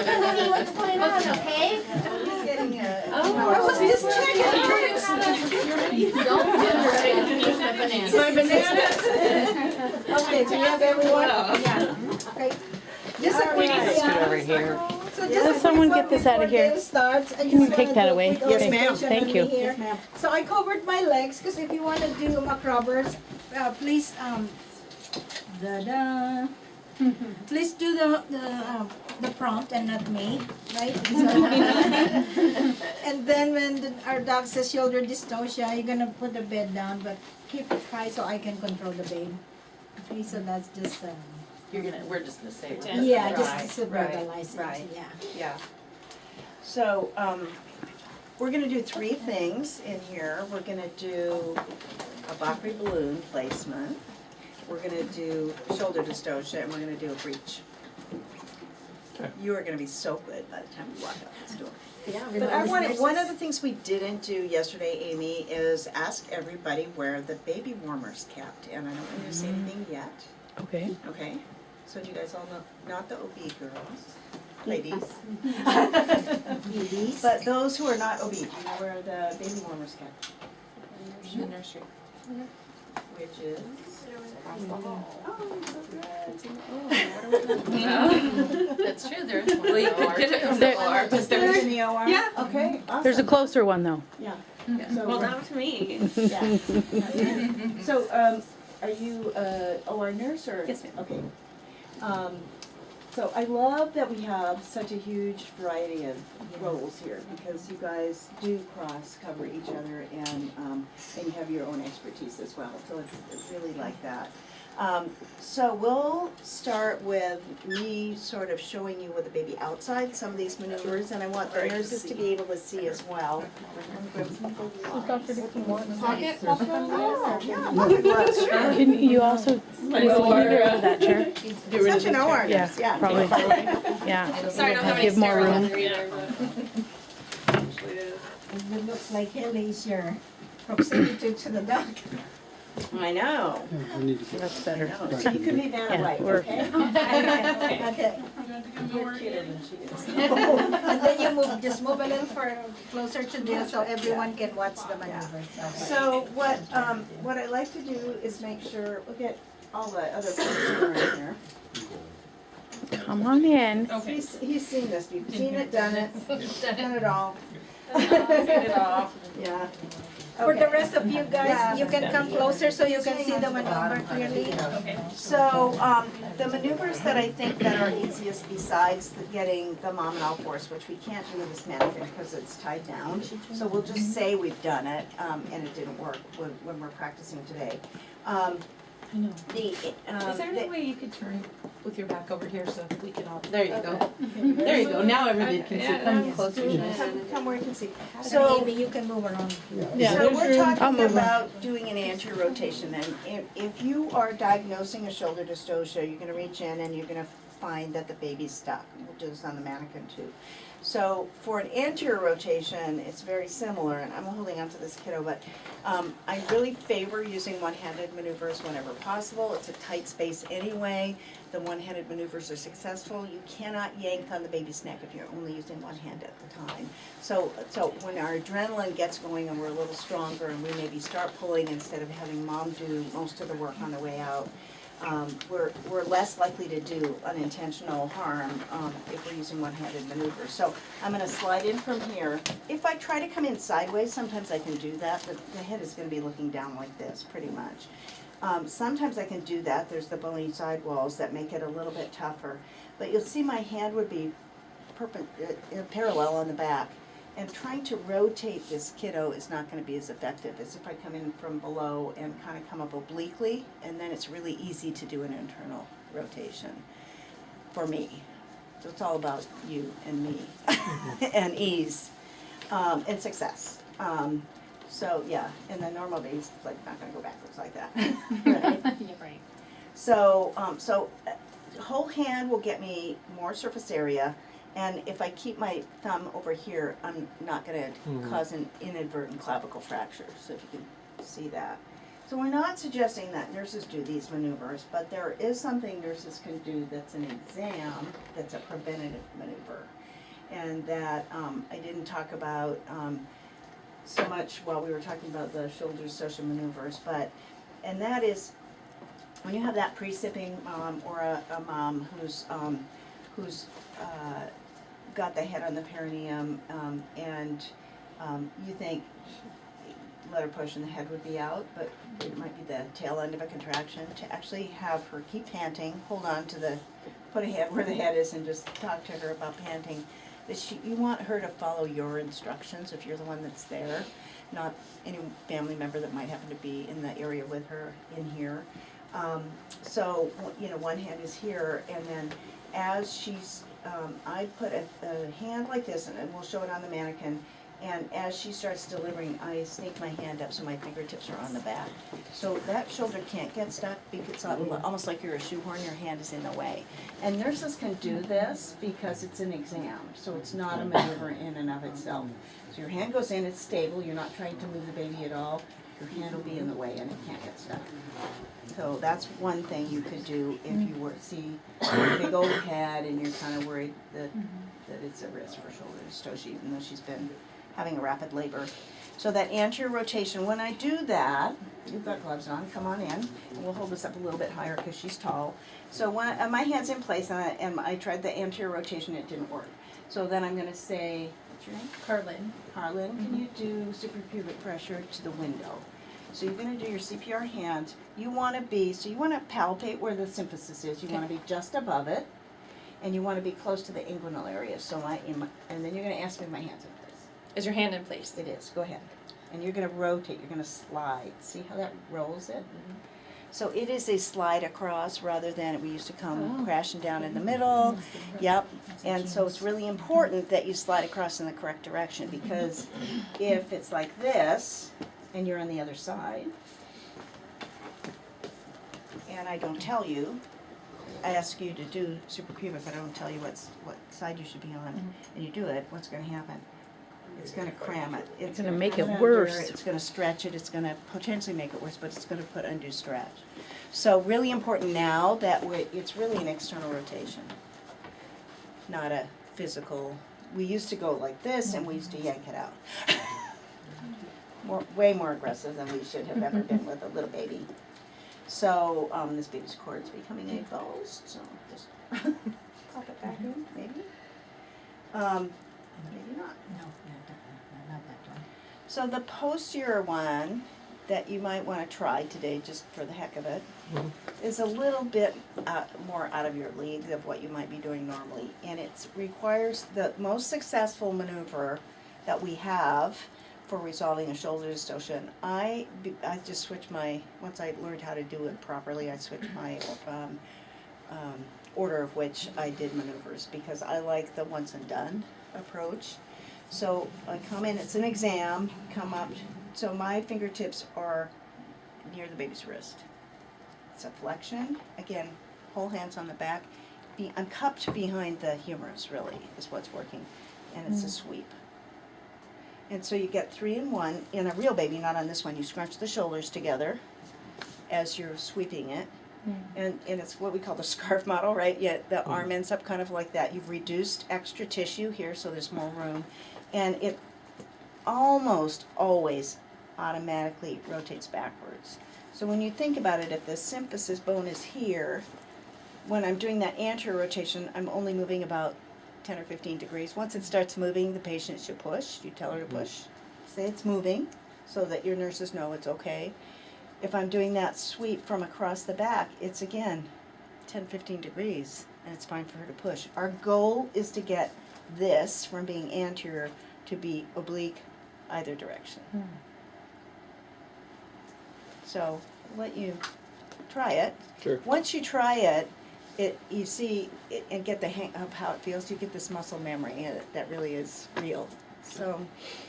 see what's going on, okay? He's getting a. I was just checking. My banana. Okay, do you have everyone? Yeah. Okay. Just a quick. Scoot over here. So Let someone get this out of here. Can you take that away? Yes, ma'am. Thank you. Yes, ma'am. So I covered my legs because if you want to do mock rubbers, please please do the prompt and not me, right? And then when our dog says shoulder dystocia, you're gonna put the bed down, but keep it high so I can control the babe. Okay, so that's just We're just gonna say it. yeah, just Right, to verbalize it. right. Yeah. Yeah. So, we're gonna do 3 things in here. We're gonna do a Bakri balloon placement. We're gonna do shoulder dystocia, and we're gonna do a breech. You are gonna be so good by the time you walk out this door. Yeah. But I wanted, one of the things we didn't do yesterday, Amy, is ask everybody where the baby warmer's kept, and I don't want you to say anything yet, Okay. okay? So do you guys all know, not the OB girls, ladies, Ladies. but those who are not OB, do you know where the baby warmer's kept? In the nursery. Which is? Across the hall. Oh, so good. That's true, there is one. Well, you could get it from the There- floor. There's in the OR? Yeah. Okay, awesome. There's a closer one though. Yeah. Yeah. So Well, we're- not to me. Yeah. So, are you a OR nurse or? Yes, ma'am. Okay. So I love that we have such a huge variety of roles here because you guys do cover each other and you have your own expertise as well. So it's really like that. So we'll start with me sort of showing you with the baby outside some of these maneuvers, and I want the nurses to be able to see as well. Pocket? Oh, yeah, pocket gloves, sure. Can you also, can you get rid of that chair? Such an OR Yeah, nurse, yeah. probably. Yeah. Give more room. It looks like Haley's your proximity to the dog. I know. That's better. So you can be Vanna Yeah, White, we're- okay? Okay. You're cuter than she is. And then you just move a little closer to this so everyone can watch the maneuvers. So what I like to do is make sure, look at all the other folks who are in here. Come on in. He's seen this, you've seen it, done it all. Yeah. For the Okay. rest of you guys, you can come closer so you can see the maneuver clearly. So, the maneuvers that I think that are easiest besides getting the mom and all force, which we can't do with this mannequin because it's tied down. So we'll just say we've done it, and it didn't work when we're practicing today. I know. Is Is there any way you could turn with your back over here so that we can all, there you go. There you go, now everybody can see, come closer. Come where you can see. So So, Amy, you can move around. so we're I'll talking move on. about doing an anterior rotation, and if you are diagnosing a shoulder dystocia, you're gonna reach in and you're gonna find that the baby's stuck. We'll do this on the mannequin too. So for an anterior rotation, it's very similar, and I'm holding onto this kiddo, but I really favor using one-handed maneuvers whenever possible. It's a tight space anyway. The one-handed maneuvers are successful. You cannot yank on the baby's neck if you're only using one hand at the time. So when our adrenaline gets going and we're a little stronger and we maybe start pulling instead of having mom do most of the work on the way out, we're less likely to do unintentional harm if we're using one-handed maneuvers. So I'm going to slide in from here. If I try to come in sideways, sometimes I can do that, but the head is going to be looking down like this pretty much. Sometimes I can do that. There's the bony sidewalls that make it a little bit tougher. But you'll see my hand would be parallel on the back. And trying to rotate this kiddo is not going to be as effective as if I come in from below and kind of come up obliquely, and then it's really easy to do an internal rotation for me. So it's all about you and me and ease and success. So yeah, in the normal days, it's like not going to go backwards like that. Right? Yeah, right. So whole hand will get me more surface area. And if I keep my thumb over here, I'm not going to cause an inadvertent clavicle fracture. So if you can see that. So we're not suggesting that nurses do these maneuvers, but there is something nurses can do that's an exam, that's a preventative maneuver. And that I didn't talk about so much while we were talking about the shoulder dystocia maneuvers, and that is when you have that pre-sipping mom or a mom who's got the head on the perineum and you think let her push and the head would be out, but it might be the tail end of a contraction, to actually have her keep panting, hold on to the, put a head where the head is and just talk to her about panting. That you want her to follow your instructions if you're the one that's there, not any family member that might happen to be in the area with her in here. So, you know, one hand is here, and then as she's, I put a hand like this, and we'll show it on the mannequin, and as she starts delivering, I snake my hand up so my fingertips are on the back. So that shoulder can't get stuck because it's almost like you're a shoehorn, your hand is in the way. And nurses can do this because it's an exam, so it's not a maneuver in and of itself. So your hand goes in, it's stable, you're not trying to move the baby at all, your hand will be in the way and it can't get stuck. So that's one thing you could do if you were see a big old head and you're kind of worried that it's a risk for shoulder dystocia, even though she's been having a rapid labor. So that anterior rotation, when I do that, you've got gloves on, come on in, and we'll hold this up a little bit higher because she's tall. So when my hand's in place and I tried the anterior rotation, it didn't work. So then I'm gonna say, what's your name? Carlin. Harlan, can you do suprapubic pressure to the window? So you're gonna do your CPR hands. You wanna palpate where the symphysis is. You wanna be just above it, and you wanna be close to the inguinal area. So and then you're gonna ask me if my hand's in place. Is your hand in place? It is, go ahead. And you're gonna rotate, you're gonna slide. See how that rolls it? So it is a slide across rather than we used to come crashing down in the middle. Yep, and so it's really important that you slide across in the correct direction, because if it's like this and you're on the other side, and I don't tell you, I ask you to do suprapubic, but I don't tell you what side you should be on, and you do it, what's gonna happen? It's gonna cram it. It's gonna make put it under, worse. It's gonna stretch it, it's gonna potentially make it worse, but it's gonna put undue stretch. So really important now that it's really an external rotation, not a physical. We used to go like this and we used to yank it out. Way more aggressive than we should have ever been with a little baby. So this baby's cord's becoming exposed, so just pop it back in, maybe. Maybe not. No, not that one. So the posterior one that you might want to try today, just for the heck of it, is a little bit more out of your league of what you might be doing normally. And it requires the most successful maneuver that we have for resolving a shoulder dystocia. And I just switched once I learned how to do it properly, I switched my order of which I did maneuvers, because I like the once and done approach. So I come in, it's an exam, come up, so my fingertips are near the baby's wrist. It's a flexion, again, whole hands on the back. I'm cupped behind the humerus, really, is what's working, and it's a sweep. And so you get 3 in 1. In a real baby, not on this one, you scrunch the shoulders together as you're sweeping it. And it's what we call the scarf model, right? Yeah, the arm ends up kind of like that. You've reduced extra tissue here, so there's more room. And it almost always automatically rotates backwards. So when you think about it, if the symphysis bone is here, when I'm doing that anterior rotation, I'm only moving about 10 or 15 degrees. Once it starts moving, the patient should push. You tell her to push. Say it's moving, so that your nurses know it's okay. If I'm doing that sweep from across the back, it's again 10, 15 degrees, and it's fine for her to push. Our goal is to get this from being anterior to be oblique either direction. So I'll let you try it. Sure. Once you try it, you see it, and get the hang of how it feels, you get this muscle memory that really is real. So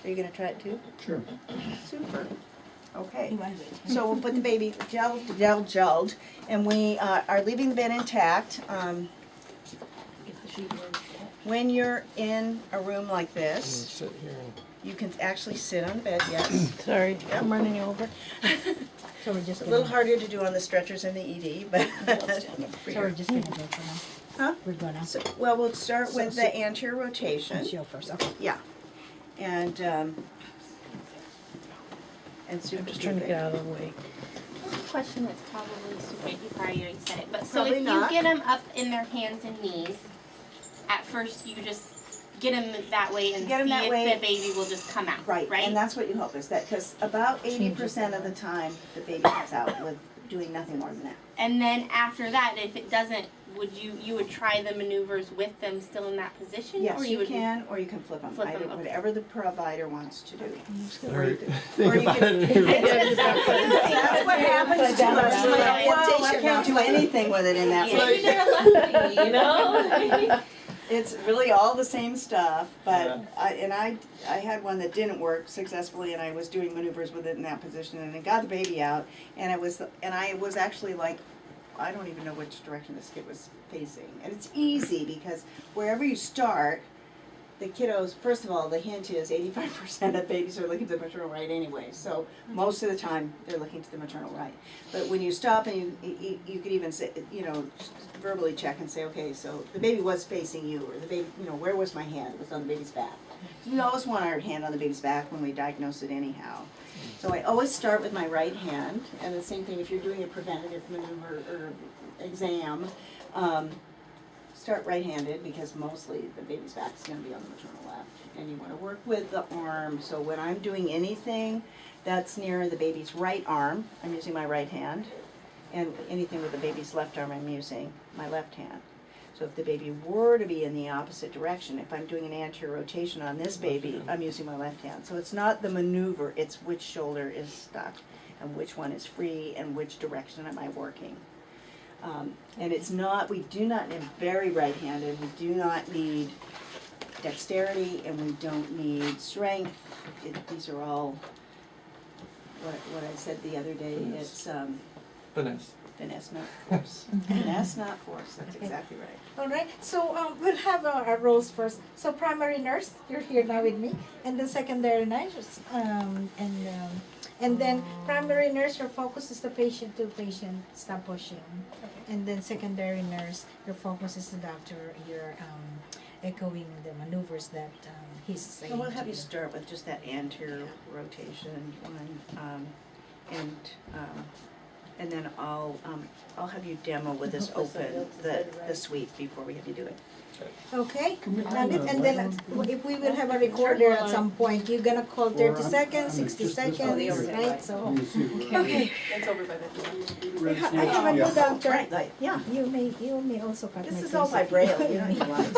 are you going to try it too? Sure. Super. Okay, so we'll put the baby gelled, and we are leaving the bed intact. When you're in a room like this, Sit here and you can actually sit on the bed, yes. Sorry, I'm running you over. So we're just It's a little gonna, harder to do on the stretchers and the ED, but. so we're just gonna go for now. Huh? We're gonna, So, well, we'll start with the anterior rotation. show first, okay. Yeah. And I'm just trying to get out of the way. Question that's probably super, you probably already said it, but so Probably if not. you get them up in their hands and knees, at first you just get them that way and Get 'em see that if way. the baby will just come out, Right, right? and that's what you hope is that, because about 80% of the time, the baby comes out with doing nothing more than that. And then after that, if it doesn't, would you would try the maneuvers with them still in that position? Yes, or you would can, or you can flip them, Flip 'em, okay. whatever the provider wants to do. Or Or think you about can- it. That's what happens to us, Right. like, whoa, I can't do anything with it in that Yeah. way. Maybe they're lefty, you know? It's really all the same stuff, but Yeah. I had one that didn't work successfully, and I was doing maneuvers with it in that position, and it got the baby out, and I was actually like, I don't even know which direction this kid was facing, and it's easy because wherever you start, the kiddos, first of all, the hint is 85% of babies are looking to the maternal right anyway, so most of the time they're looking to the maternal right. But when you stop and you could even say, you know, verbally check and say, okay, so the baby was facing you, or the baby, you know, where was my hand? It was on the baby's back. So we always want our hand on the baby's back when we diagnose it anyhow. So I always start with my right hand, and the same thing if you're doing a preventative maneuver or exam. Start right-handed because mostly the baby's back is going to be on the maternal left, and you want to work with the arm. So when I'm doing anything that's near the baby's right arm, I'm using my right hand, and anything with the baby's left arm, I'm using my left hand. So if the baby were to be in the opposite direction, if I'm doing an anterior rotation on this baby, I'm using my left hand. So it's not the maneuver, it's which shoulder is stuck and which one is free and which direction am I working. And it's not, we do not need very right-handed, we do not need dexterity, and we don't need strength. These are all, what I said the other day, it's Finesse. finesse, not force. Finesse, not force, that's exactly right. All right, so we'll have our roles first. So primary nurse, you're here now with me, and then secondary nurse, and then primary nurse, your focus is the patient to patient, stop pushing. And then secondary nurse, your focus is the doctor, you're echoing the maneuvers that he's saying. So we'll have to you start with just that anterior rotation one, and then I'll have you demo with this open, the sweep before we have you do it. Okay, and then if we will have a recorder at some point, you're gonna call 30 seconds, 60 seconds, right? So, okay. It's over by the I have a new doctor. Right, like, yeah, You may also cut my this is face all by if you- braille, you don't need lines.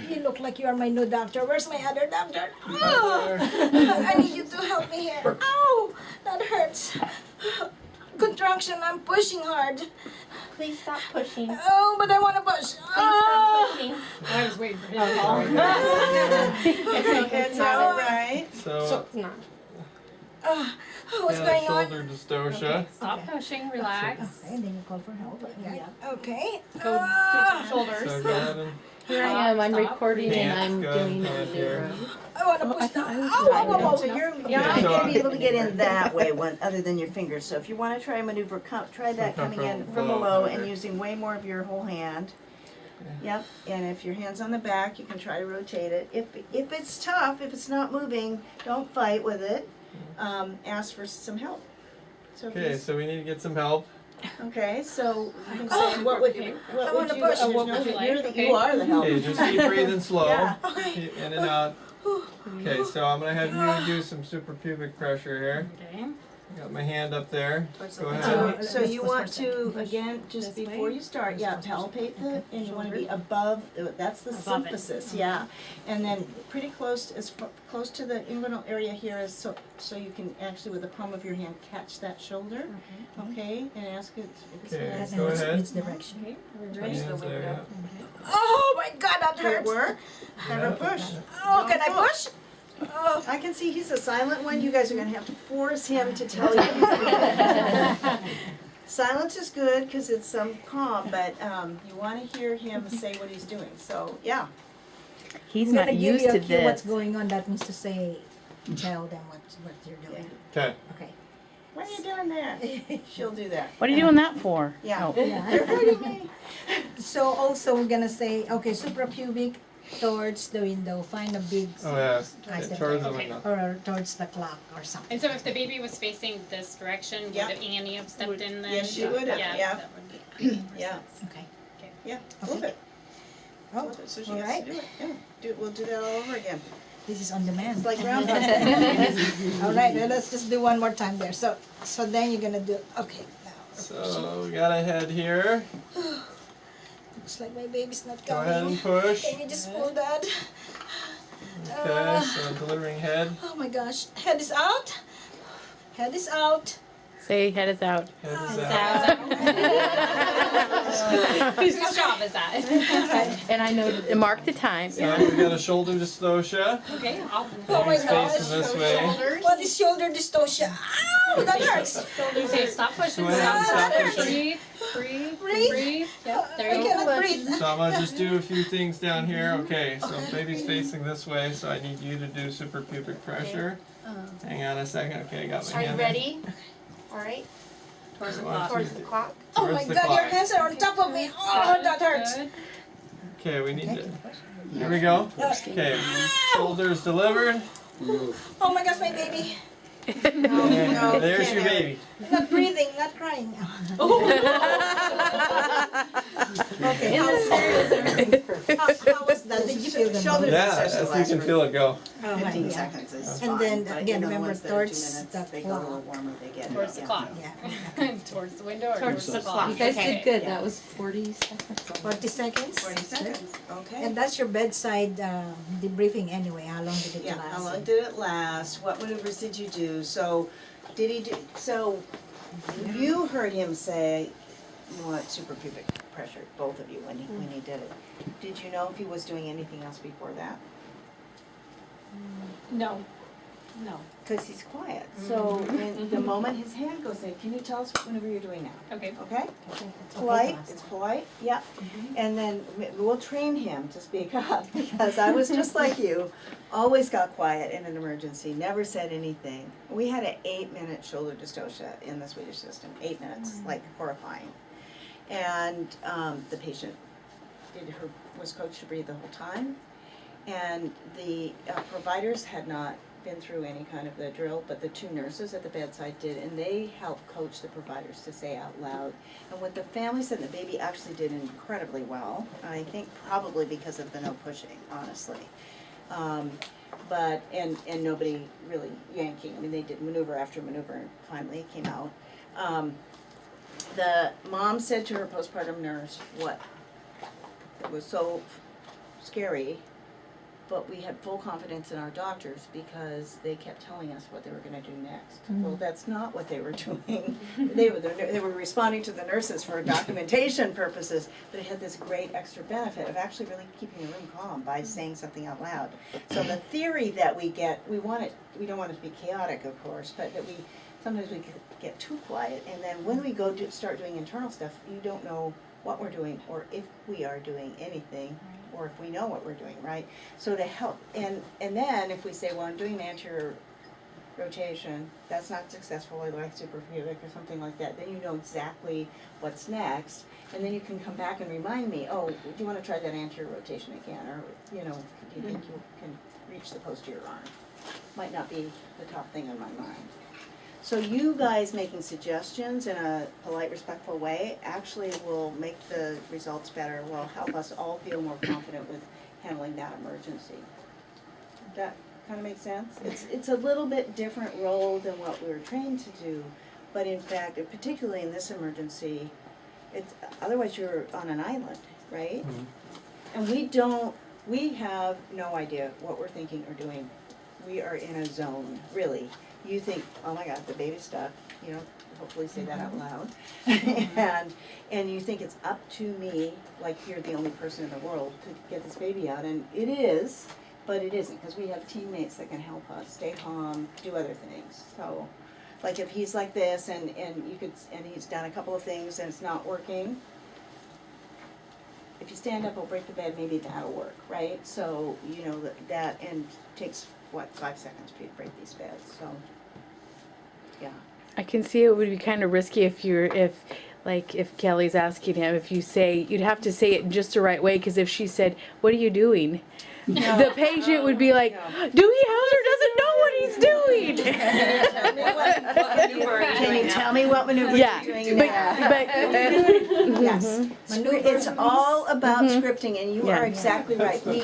You look like you are my new doctor. Where's my other doctor? Oh, I need you to help me here. Ow, that hurts. Contraction, I'm pushing hard. Please stop pushing. Please Oh, but I want to push. stop Oh. pushing. I was waiting for him. It's all right. So, It's not. What's yeah, going on? shoulder dystocia. Stop pushing, relax. Okay, and then you call for help. Yeah. Okay. Go Ah, shoulders. So go ahead and Here I am, I'm Stop. recording and I'm Go doing ahead a here. maneuver. I want to Oh, I push thought I down. was Oh, whoa, whoa, whoa. So you're Yeah. not gonna be able to get in that way other than your fingers. So if you wanna try a maneuver, try that Come coming in from from below, below okay. and using way more of your whole hand. Yep, and if your hand's on the back, you can try to rotate it. If it's tough, if it's not moving, don't fight with it. Ask for some help. So if Okay, you, so we need to get some help. okay, so you can say, what would you, I what wanna would you, push. there's What no, would you you're like? the, Okay. you are the help. Okay, just keep breathing slow. Yeah. Keep in and out. Okay, so I'm gonna have you do some suprapubic pressure here. Okay. Got my hand up there. Go ahead. So you Let's want push to, again, just This way? before you start, yeah, palpate the, and you wanna be above, that's the Above it. symphysis, yeah. And then pretty close, close to the inguinal area here is so you can actually with the palm of your hand catch that shoulder, okay? And ask it if it's Okay. gonna- And Go which- ahead. which direction? Okay. My hands there, yeah. Oh my God, that Did it hurts. work? Have a push. Oh, can I push? Oh. I can see he's a silent one, you guys are gonna have to force him to tell you he's doing. Silence is good, cause it's calm, but, you wanna hear him say what he's doing, so, yeah. He's I'm gonna not give used you a to cue what's this. going on. That means to say, tell them what you're doing. Okay. Okay. What are you doing there? She'll do that. What are you doing that for? Yeah. Oh. Yeah. You're hurting me. So also we're gonna say, okay, suprapubic towards the window. Find a big Oh yeah. item Towards the there. window. Or towards the clock or something. And so if the baby was facing this direction, would Yeah. Annie have stepped in then? Yes, she would have, yeah. that would make more Yeah. sense. Okay. Yeah, Okay. move it. Oh, Move it. So she all has right. to do it. Yeah. We'll do that all over again. This is on demand. It's like Groundhog Day. All right, well, let's just do one more time there. So then you're gonna do, okay, now. So we got a head here. Looks like my baby's not Go ahead coming. and push. Can you just pull that? Okay, so delivering head. Oh my gosh, head is out. Head is out. Say head is out. Head is So- out. Whose job is that? And I know to mark the time. So we got a shoulder dystocia. Okay, I'll. Oh my Baby's gosh. facing this way. Shoulders. What is shoulder dystocia? Ow, that hurts. Okay, stop pushing, Go ahead and stop, stop stop, pushing. breathe, Breathe. breathe, yep, there I you go. cannot breathe. So I'm gonna just do a few things down here. Okay, so baby's facing this way, so I need you to do suprapubic pressure. Hang on a second. Okay, I got my Are you hand. ready? All right. Towards the One, clock. two, Towards the clock. Oh Towards my the god, your clock. hands are on top of me. Oh, that hurts. Good. Okay, we need to. Here we go. Okay, shoulders delivered. Oh my gosh, my baby. And no, there's can't your have it. baby. Not breathing, not crying. Okay, how was that? Did you feel the Shoulder Yeah, dystocia as you lasts can for feel it go. Oh my 15 God. seconds is And fine, then, but again, you know, remember, once they're 2 towards minutes, the they go a little clock. warmer, they get Towards the yeah. clock. Yeah. Towards the window or Towards the clock. You guys Okay. did good. Yeah. That was 40 seconds. 40 seconds. 40 seconds, okay. And that's your bedside debriefing anyway. How long did it Yeah, last? how long did it last? What maneuvers did you do? So, did he do, so you heard him say you want suprapubic pressure, both of you, when he did it. Did you know if he was doing anything else before that? No. No. Because he's quiet, so when the moment his hand goes in, can you tell us whenever you're doing that? Okay. Okay? Okay, it's Polite, okay. it's polite, yeah. And then we'll train him to speak up, because I was just like you, always got quiet in an emergency, never said anything. We had an 8-minute shoulder dystocia in the Swedish system, 8 minutes, like horrifying. And the patient was coached to breathe the whole time. And the providers had not been through any kind of the drill, but the 2 nurses at the bedside did, and they helped coach the providers to say out loud. And what the family said, the baby actually did incredibly well, I think probably because of the no pushing, honestly. But, and nobody really yanking, I mean, they did maneuver after maneuver, and finally it came out. The mom said to her postpartum nurse, what, it was so scary, but we had full confidence in our doctors because they kept telling us what they were gonna do next. Well, that's not what they were doing. They were responding to the nurses for documentation purposes, but it had this great extra benefit of actually really keeping the room calm by saying something out loud. So the theory that we get, we don't want it to be chaotic, of course, but that sometimes we get too quiet, and then when we go to start doing internal stuff, you don't know what we're doing, or if we are doing anything, or if we know what we're doing, right? So to help, and then if we say, well, I'm doing an anterior rotation, that's not successful, I like suprapubic or something like that, then you know exactly what's next, and then you can come back and remind me, oh, do you wanna try that anterior rotation again, or, you know, do you think you can reach the posterior arm? Might not be the top thing on my mind. So you guys making suggestions in a polite, respectful way actually will make the results better, will help us all feel more confident with handling that emergency. That kind of makes sense? It's a little bit different role than what we were trained to do, but in fact, particularly in this emergency, otherwise you're on an island, right? And we have no idea what we're thinking or doing. We are in a zone, really. You think, oh my God, the baby's stuck, you know, hopefully say that out loud. And you think it's up to me, like you're the only person in the world to get this baby out, and it is, but it isn't, because we have teammates that can help us stay calm, do other things. So, like if he's like this and he's done a couple of things and it's not working, if you stand up, it'll break the bed, maybe that'll work, right? So, you know, that, and takes, 5 seconds for you to break these beds, so, yeah. I can see it would be kind of risky if Kelly's asking him, if you say, you'd have to say it in just the right way, because if she said, "What are you doing?" the patient would be like, "Doogie Howser doesn't know what he's doing." Can you tell me what maneuver Yeah, you're doing now? but Yes, it's all about scripting, and you Yeah. are exactly right. We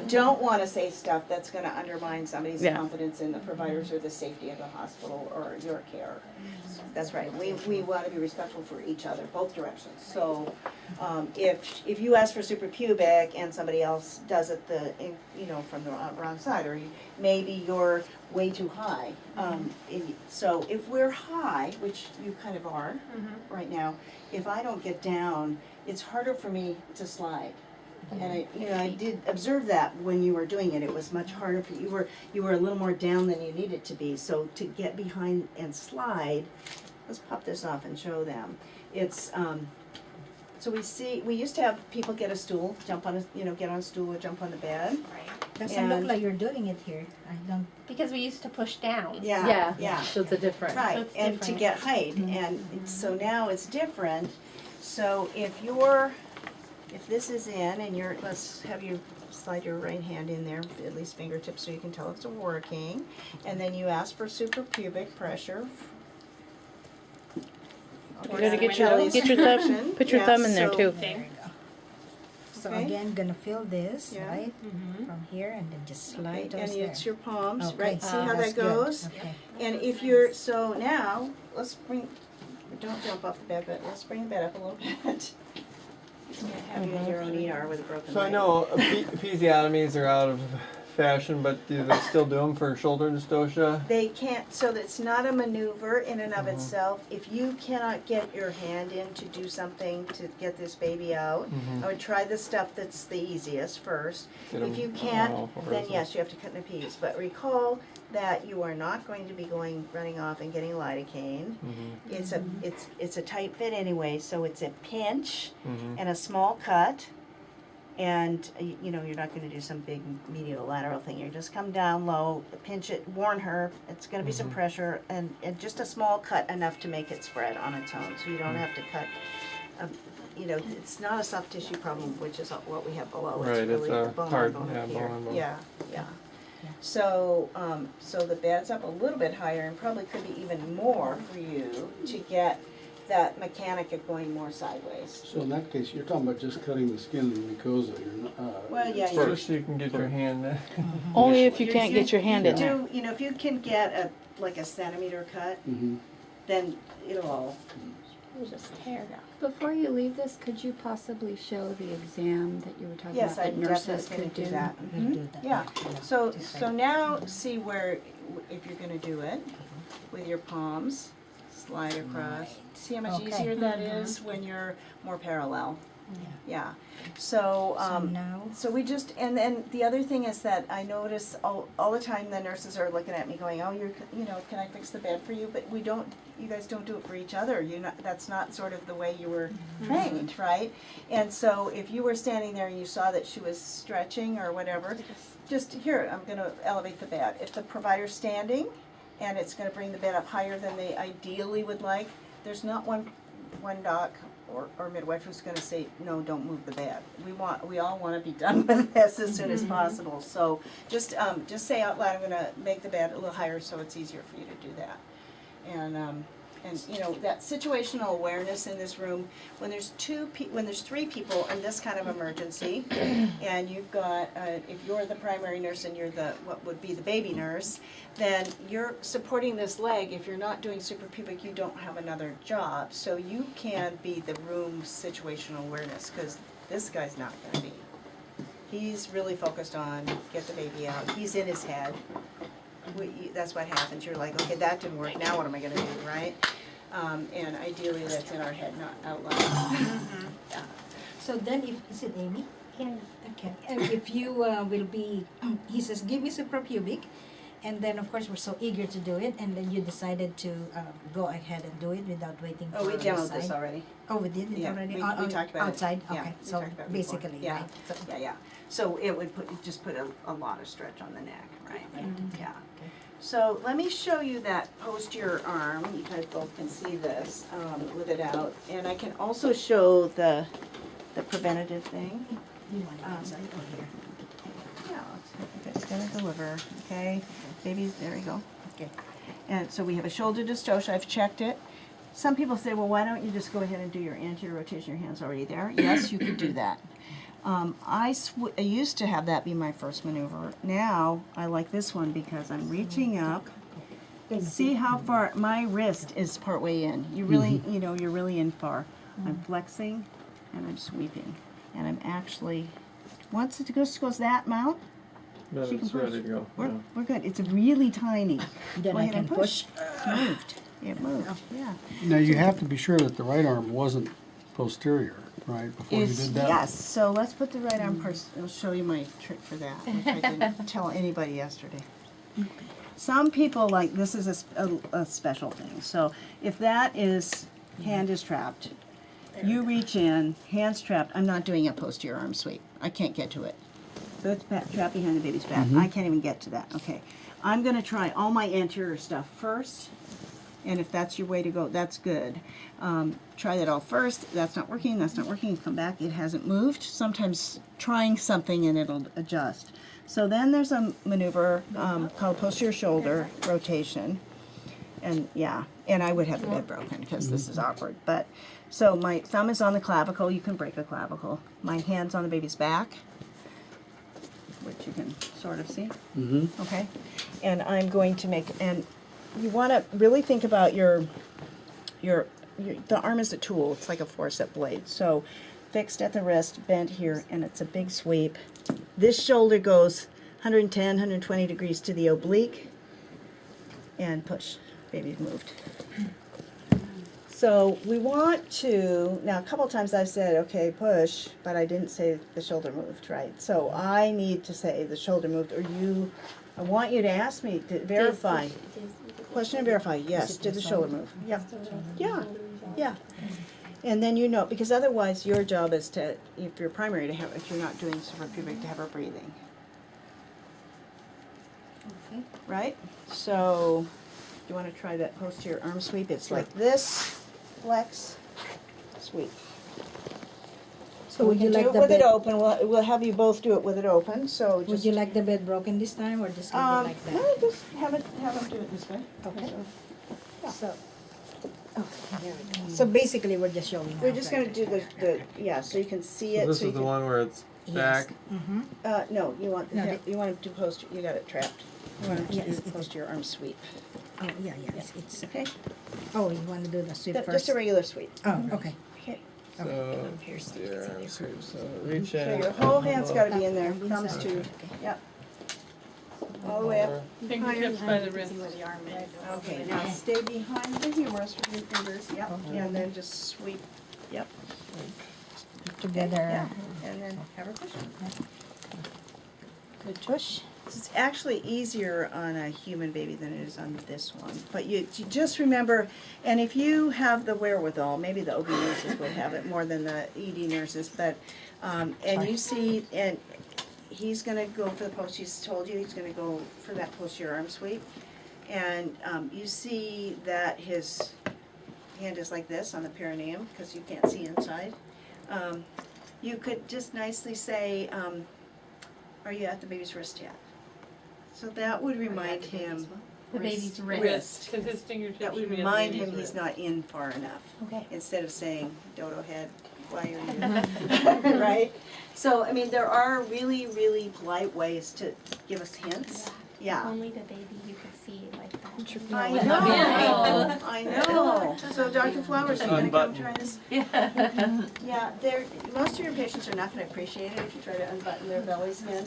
don't want to say stuff that's going to undermine somebody's Yeah. confidence in the providers or the safety of the hospital or your care. That's right. We want to be respectful for each other, both directions. So, if you ask for suprapubic and somebody else does it from the wrong side, or maybe you're way too high. So if we're high, which you kind of are right now, if I don't get down, it's harder for me to slide. And I did observe that when you were doing it. It was much harder for you. You were a little more down than you needed to be. So to get behind and slide, let's pop this off and show them. It's so we used to have people get a stool, get on a stool or jump on the bed. Right. Doesn't look like you're doing it here. I don't. Because we used to push down. Yeah. So it's a different. Right, So it's and to different. get height, and so now it's different. So if this is in, and let's have you slide your right hand in there, at least fingertips, so you can tell it's working. And then you ask for suprapubic pressure. you gotta get your thumb, put your thumb in there too. There you go. So Okay. again, gonna feel this, Yeah. right? From here, and then just slide And those it's there. your palms, Okay. right? See how That's that good. goes? Okay. And so now, don't jump off the bed, but let's bring the bed up a little bit. Have you in your own ER with a broken leg. So I know episiotomies are out of fashion, but do they still do them for shoulder dystocia? They can't, so it's not a maneuver in and of itself. If you cannot get your hand in to do something to get this baby out, I would try the stuff that's the easiest first. Get If 'em you can't, off, or then is it- yes, you have to cut in a piece. But recall that you are not going to be running off and getting lidocaine. It's a tight fit anyway, so it's a pinch and a small cut. And, you're not gonna do some big medial lateral thing. You just come down low, pinch it, warn her, it's gonna be some pressure, and just a small cut enough to make it spread on its own, so you don't have to cut. It's not a soft tissue problem, which is what we have below. Right, It's really it's a the bone hard- on bone yeah, up here. bone on bone. Yeah. So the bed's up a little bit higher, and probably could be even more for you to get that mechanic of going more sideways. So in that case, you're talking about just cutting the skin and mucosa, you're not, Well, yeah, First, you can get your hand in. Only if you can't get your hand in there. if you can get a centimeter cut, then it'll all. Just tear it out. Before you leave this, could you possibly show the exam that you were talking Yes, about I'm that nurses definitely could gonna do that. We'll do that. Yeah. So Just so like- now see where if you're gonna do it with your palms, slide across. See how much Okay. easier that is when you're more parallel. Yeah. So So now, so we just, and then the other thing is that I notice all the time the nurses are looking at me going, oh, can I fix the bed for you? But you guys don't do it for each other. That's not sort of the way you were trained, right? And so if you were standing there and you saw that she was stretching or whatever, just here, I'm gonna elevate the bed. If the provider's standing and it's gonna bring the bed up higher than they ideally would like, there's not one doc or midwife who's gonna say, no, don't move the bed. We all wanna be done with this as soon as possible. So just say out loud, I'm gonna make the bed a little higher so it's easier for you to do that. And that situational awareness in this room, when there's three people in this kind of emergency, and you've got, if you're the primary nurse and you're what would be the baby nurse, then you're supporting this leg. If you're not doing suprapubic, you don't have another job. So you can be the room's situational awareness, because this guy's not gonna be. He's really focused on get the baby out. He's in his head. That's what happens. You're like, okay, that didn't work. Now what am I going to do, right? And ideally, that's in our head, not out loud. Yeah. so then is it Amy? Yeah. Okay. And if you will be, he says, give me suprapubic, And then, of course, we're so eager to do it, and then you decided to go ahead and do it without waiting for Oh, we the demoed side. this already. Oh, we did it Yeah, already? we On- talked about it. outside? Yeah, Okay, we so talked about it before. basically, Yeah. right? So, Yeah. So it would just put a lot of stretch on the neck, right? Yeah. Okay. So let me show you that posterior arm. You guys both can see this with it out, and I can also show the preventative thing. You want it outside or here? Yeah, it's gonna deliver. Okay, babies. There you go. Okay. And so we have a shoulder dystocia. I've checked it. Some people say, well, why don't you just go ahead and do your anterior rotation? Your hand's already there. Yes, you could do that. I used to have that be my first maneuver. Now I like this one because I'm reaching up. See how far my wrist is part way in. You really, you're really in far. I'm flexing and I'm sweeping, and I'm actually once it goes that mount, But she can it's ready push. to go. We're good. It's really tiny. Then Go I ahead can and push. It moved. It moved. Yeah. Now, you have to be sure that the right arm wasn't posterior, right, before you did that? Yes, so let's put the right arm first. I'll show you my trick for that, which I didn't tell anybody yesterday. Some people like, this is a special thing. So if that is, hand is trapped, you reach in, hand's trapped, I'm not doing a posterior arm sweep. I can't get to it. So it's trapped behind the baby's back. I can't even get to that. Okay. I'm going to try all my anterior stuff first. And if that's your way to go, that's good. Try that all first. That's not working. That's not working. Come back. It hasn't moved. Sometimes trying something and it'll adjust. So then there's a maneuver called posterior shoulder rotation. And yeah, and I would have the bed broken because this is awkward. But so my thumb is on the clavicle. You can break a clavicle. My hand's on the baby's back, which you can sort of see. Mm-hmm. Okay, and I'm going to make, and you want to really think about your the arm is a tool. It's like a forcep blade. So fixed at the wrist, bent here, and it's a big sweep. This shoulder goes 110, 120 degrees to the oblique, and push. Baby's moved. So we want to, now a couple times I've said, okay, push, but I didn't say the shoulder moved, right? So I need to say the shoulder moved, or I want you to ask me to verify. Question and verify, yes, did the shoulder move? Yep. Yeah, yeah. And then because otherwise your job is to, if you're primary, if you're not doing suprapubic, to have her breathing. Okay. Right? So, you want to try that posterior arm sweep? It's like this, flex, sweep. So would you like do it the with it bed? open? We'll have you both do it with it open. So Would just you like the bed broken this time, or just leave it like that? no, just have them do it this way. Okay. Yeah. So, there we go. So basically, we're just showing. We're just going to do the so you can see So it. this you is the can, one where it's back. Mm-hmm. No, you want No, you want to do posterior. You got it trapped. You want to Yeah, do it's- posterior arm sweep. Oh, yeah, it's. Okay. Oh, you want to do the sweep first? Just a regular sweep. Oh, okay. Okay. So, Here's the- yeah, arm sweep. So reach So in. your whole hand's got to be in there. Okay. Thumbs too. Okay. Yep. All the way up. Fingertips by the wrist. Okay, now stay behind the humerus with your fingers. Yep. And then just sweep. Yep. Together. Yeah. And then have her push. Good push. It's actually easier on a human baby than it is on this one. But you just remember, and if you have the wherewithal, maybe the OB nurses would have it more than the ED nurses, but, and you see, and he's gonna go for the post, he's told you he's gonna go for that posterior arm sweep. And you see that his hand is like this on the perineum, because you can't see inside. You could just nicely say, are you at the baby's wrist yet? So that would remind him. The baby's Wrist, because his fingertips That would should be on the remind baby's him he's wrist. not in far enough. Okay. Instead of saying, dodo head, why are you? Right? So, I mean, there are really, really polite ways to give us hints. Yeah. Only the baby you could see like that. I Yeah. know, I know. So Dr. Flowers, are you gonna come Unbutton. try this? Yeah, most of your patients are not gonna appreciate it if you try to unbutton their bellies again.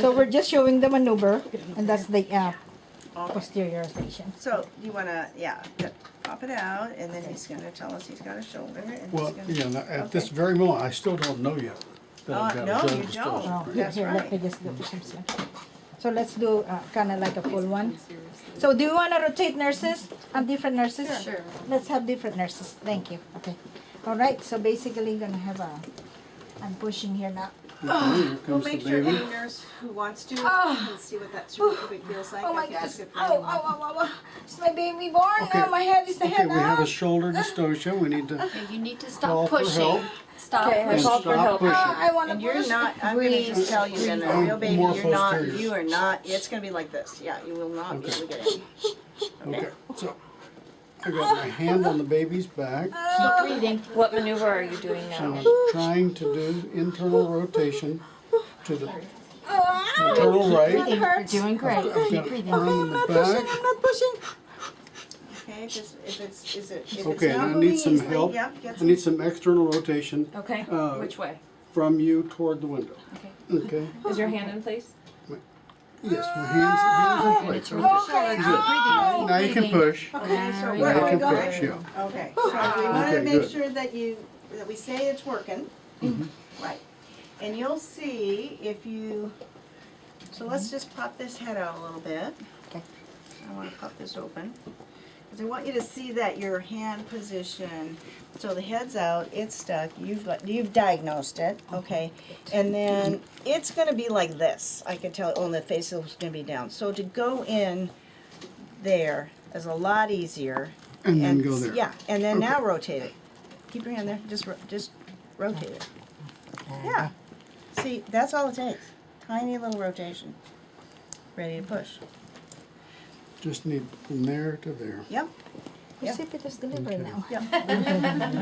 So we're just showing the maneuver, and that's the Okay. posterior rotation. So you wanna, pop it out, and then he's gonna tell us he's got a shoulder, and Well, he's gonna. yeah, now, at this Okay. very moment, I still don't know yet that I've got No, a shoulder you dystocia, don't. right? Oh, That's here, right. let me just do some stuff. So let's do kind of like a full one. So do you want to rotate nurses? Different nurses? Sure. Let's have different nurses. Thank you. Okay. All right. So basically, gonna have I'm pushing here now. Okay, here We'll comes the make sure baby. any nurse who wants to Ah. can see what that suprapubic feels like. Oh my I've asked goodness. it for Ow, anyone. ow, ow, ow, ow. It's my baby born. Okay. Now my head is the Okay, head we have now. a shoulder dystocia. We need to Okay, you need to call stop for pushing. help Stop Okay, I and called pushing. for stop help. pushing. I want to And push. you're not, I'm gonna just tell you, then the real baby, More you're not, posterior. you are not, it's gonna be like this. Yeah, you will not be able to get in. Okay, so I got my hand on the baby's back. Keep breathing. What maneuver are you doing So now? I'm trying to do internal rotation to the Ow. internal That right. You're hurts. doing great. I've got Keep breathing. arm in the I'm pushing. back. I'm not pushing. Okay, just if it's Okay, and not I moving need some easily, help. yep, get I some. need some external rotation Okay. Uh, Which way? from you toward the window. Okay. Okay? Is your hand in place? Yes, my hands in place. Turn Okay. your shoulder. Keep breathing. Now you can push. Okay, so There where Now are you we can going? push, yeah. Okay, so we wanna Okay, make good. sure that that we say it's working. Right. And you'll see if you, so let's just pop this head out a little bit. Okay. I wanna pop this open. Cause I want you to see that your hand position, so the head's out, it's stuck, you've diagnosed it, okay? And then it's gonna be like this, I can tell, oh, and the face is gonna be down. So to go in there is a lot easier. And then go there. Yeah, and then now rotate it. Keep your hand there, just rotate it. Yeah, see, that's all it takes, tiny little rotation. Ready to push. Just need from there to there. Yep, Precipitous delivery now. yep.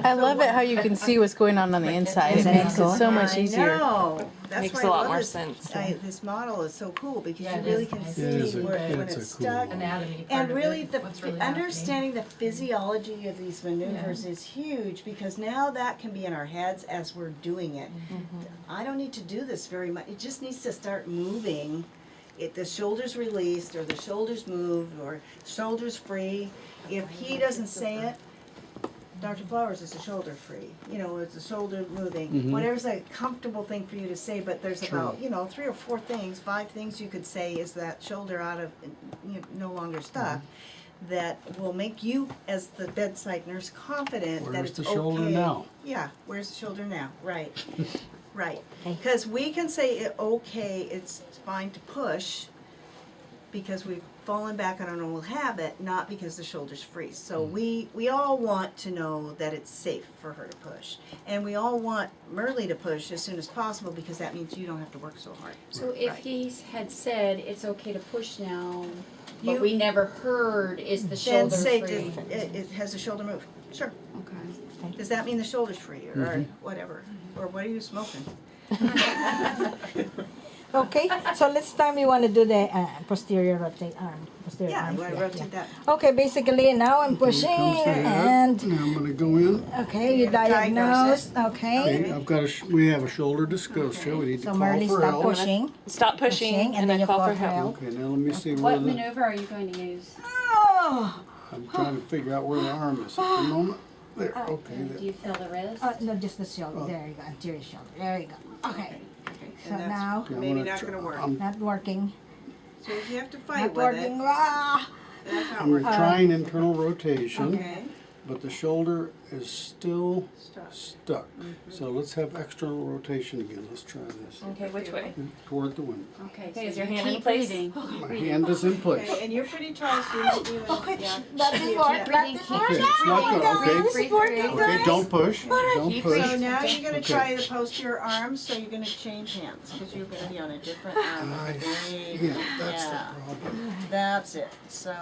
I love it how you can see what's going on the inside. It makes it so much easier. I know. That's Makes why a I lot love more this, sense. This model is so cool because Yeah, you it really is can nice. see It is where, when it's it's a cool stuck. model. Anatomy part And of really, it, the what's really understanding the physiology of these maneuvers is huge because now that can be in our heads as we're doing it. I don't need to do this very much. It just needs to start moving. If the shoulders released or the shoulders moved or shoulders free, if he doesn't say it, Dr. Flowers is a shoulder free. You know, it's a shoulder moving. Whatever's a comfortable thing for you to say, but there's about, 3 or 4 things, 5 things you could say is that shoulder out of, no longer stuck. That will make you, as the bedside nurse, confident that Where's it's the okay. shoulder now? Yeah, where's the shoulder now? Right, right. Because we can say, okay, it's fine to push, because we've fallen back on a normal habit, not because the shoulder's free. So we all want to know that it's safe for her to push. And we all want Merle to push as soon as possible, because that means you don't have to work so hard. So if Right. he had said it's okay to push now, but You- we never heard is the Then shoulder say, free. it has the shoulder move. Sure. Okay. Does that mean the shoulder's free or whatever? Or what are you smoking? Okay, so this time we want to do the posterior rotate arm. Posterior Yeah, arm. you want to rotate that. Okay, basically now I'm pushing Here comes the head. and Now I'm gonna go in. okay, you You're gonna diagnose diagnosed. Okay. Okay, I've got we have a shoulder dystocia. We need to So call Marley, for stop help. pushing. Stop pushing, and and then then you call call for for help. help. Okay, now let me see where What the, maneuver are you going to use? Oh, I'm trying to figure out where the arm is at the moment. There, okay, Do there. you feel the wrist? no, just the shoulder. Oh. There you go, anterior shoulder. There you go. Okay, so And that's now Okay, I'm maybe gonna not tr- gonna work. not working. So if you have to fight Not with working. it, Ah. that's not I'm working. trying internal rotation, Okay. but the shoulder is still Stop. stuck. So let's have external rotation again. Let's try this. Okay, which way? Toward the window. Okay, Okay, so is your you hand in keep place? breathing. My hand is in place. Okay, and you're pretty tall, so you might be able to, yeah. That didn't work. That breathing, didn't keep work. Okay, it's not good. Okay, This is working, okay, guys. don't push. Don't Keep push. So now you're gonna Okay. try the posterior arms, so you're gonna change hands, because you're gonna be on a different arm. I see. Yeah, that's the problem. That's it, so.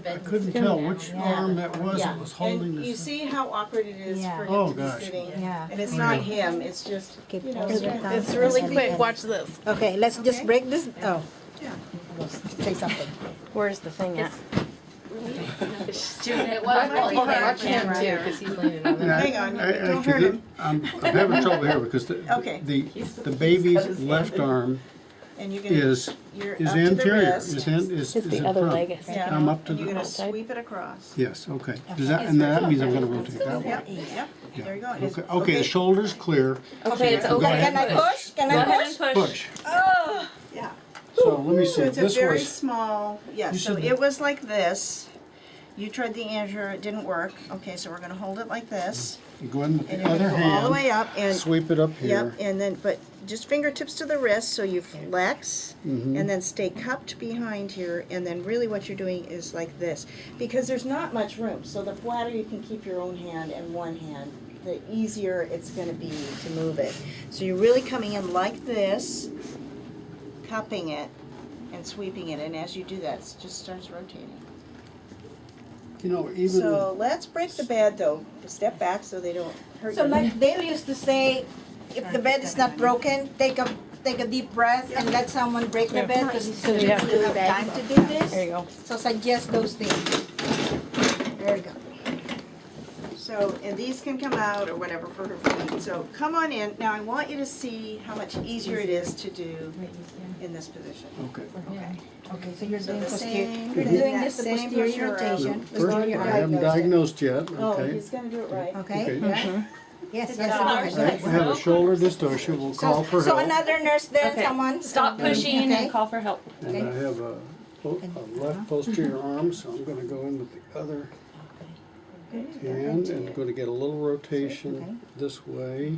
I couldn't tell which arm that was Yeah, that was holding and you this. see how awkward it is Yeah. for him Oh, to be gosh. sitting. Yeah. And it's not him, it's just, Keep you know, those sort of- down. It's really quick. Watch this. Okay, let's just Okay. break this. Oh, yeah. say something. Where's the thing at? It was really Watch bad. him too, because he's leaning on And I- Hang on, I- don't actually, hurt him. I'm having trouble here because Okay. the baby's left arm And you're gonna, is you're up is to the anterior. wrist. Is in It's is the in other front. leg. Yeah, I'm up to and you're the gonna outside. sweep it across. Yes. Okay. Does that and that means I'm going to rotate that way. Yep, yep, there you go. Okay. Okay. The shoulder's clear. Okay, it's Go okay. ahead. Can I push? Can Go I ahead push? and push. Push. Yeah. So let me see, So it's a this very was, small, yeah, You so said it was like this. You tried the anterior, it didn't work. Okay, so we're gonna hold it like this. you go in with And the you're other gonna go all the way hand, up and, sweep it up yep, here. and then, but just fingertips to the wrist, so you flex, Mhm. and then stay cupped behind here, and then really what you're doing is like this. Because there's not much room, so the flatter you can keep your own hand and one hand, the easier it's gonna be to move it. So you're really coming in like this, cupping it, and sweeping it, and as you do that, it just starts rotating. You know, even, So let's break the bed though, step back so they don't hurt you. So like Dale used to say, if the bed is not broken, take a deep breath and let someone break the bed because So you have you have time to do this. There you go. So suggest those things. There you go. So, and these can come out or whatever for her feet. So come on in. Now I want you to see how much easier it is to do in this position. okay. Okay. Okay, so you're So doing the posterior. same, You're then doing that this the same posterior posture rotation. out. First, Posterior I haven't diagnosed diagnosed yet, Oh, okay? he's gonna do it right. Okay. Okay. Yeah. Yes, yes. Right, we have a shoulder dystocia, we'll call for So help. another nurse then, Okay. someone. Stop pushing Okay. and call for help. And I have a left posterior arm, so I'm gonna go in with the other hand and going to get a little rotation this way.